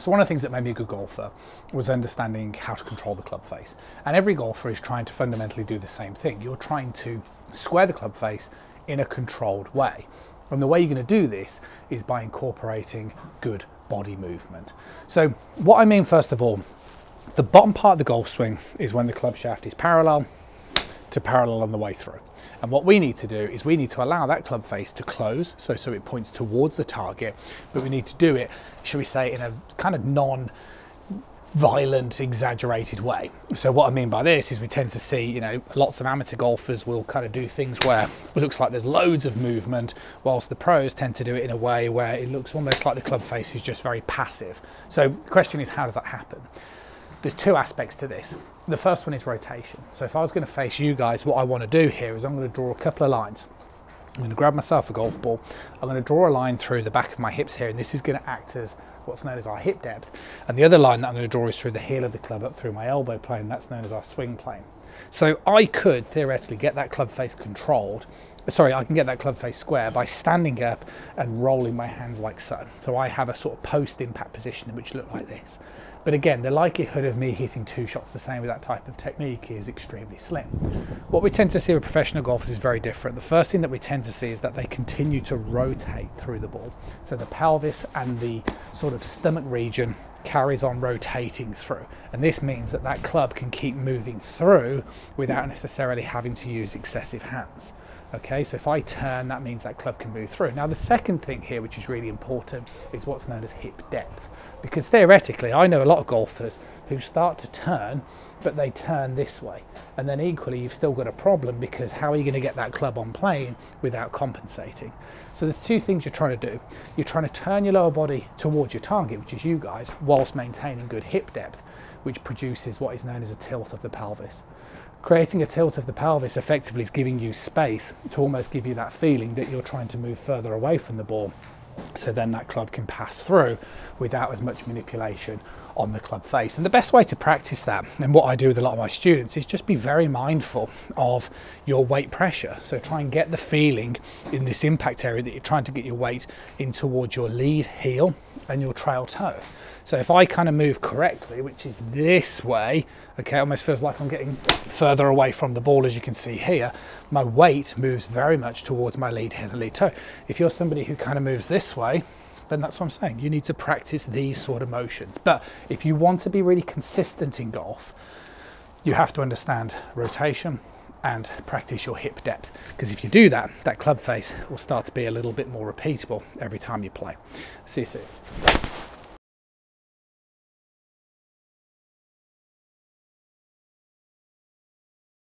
So one of the things that made me a good golfer was understanding how to control the club face. And every golfer is trying to fundamentally do the same thing. You're trying to square the club face in a controlled way. And the way you're going to do this is by incorporating good body movement. So what I mean, first of all, the bottom part of the golf swing is when the club shaft is parallel to parallel on the way through. And what we need to do is we need to allow that club face to close, so it points towards the target, but we need to do it, shall we say, in a kind of non-violent, exaggerated way. So what I mean by this is we tend to see, you know, lots of amateur golfers will kind of do things where it looks like there's loads of movement, whilst the pros tend to do it in a way where it looks almost like the club face is just very passive. So the question is, how does that happen? There's two aspects to this. The first one is rotation. So if I was going to face you guys, what I want to do here is I'm going to draw a couple of lines. I'm going to grab myself a golf ball. I'm going to draw a line through the back of my hips here, and this is going to act as what's known as our hip depth. And the other line that I'm going to draw is through the heel of the club up through my elbow plane. That's known as our swing plane. So I could theoretically get that club face controlled. Sorry, I can get that club face square by standing up and rolling my hands like so. So I have a sort of post-impact position which look like this. But again, the likelihood of me hitting two shots the same with that type of technique is extremely slim. What we tend to see with professional golfers is very different. The first thing that we tend to see is that they continue to rotate through the ball. So the pelvis and the sort of stomach region carries on rotating through. And this means that that club can keep moving through without necessarily having to use excessive hands. Okay, so if I turn, that means that club can move through. Now, the second thing here, which is really important, is what's known as hip depth. Because theoretically, I know a lot of golfers who start to turn, but they turn this way. And then equally, you've still got a problem, because how are you going to get that club on plane without compensating? So there's two things you're trying to do. You're trying to turn your lower body towards your target, which is you guys, whilst maintaining good hip depth, which produces what is known as a tilt of the pelvis. Creating a tilt of the pelvis effectively is giving you space to almost give you that feeling that you're trying to move further away from the ball. So then that club can pass through without as much manipulation on the club face. And the best way to practice that, and what I do with a lot of my students, is just be very mindful of your weight pressure. So try and get the feeling in this impact area that you're trying to get your weight in towards your lead heel and your trail toe. So if I kind of move correctly, which is this way, okay, it almost feels like I'm getting further away from the ball, as you can see here. My weight moves very much towards my lead heel and lead toe. If you're somebody who kind of moves this way, then that's what I'm saying. You need to practice these sort of motions. But if you want to be really consistent in golf, you have to understand rotation and practice your hip depth. Because if you do that, that club face will start to be a little bit more repeatable every time you play. See you soon.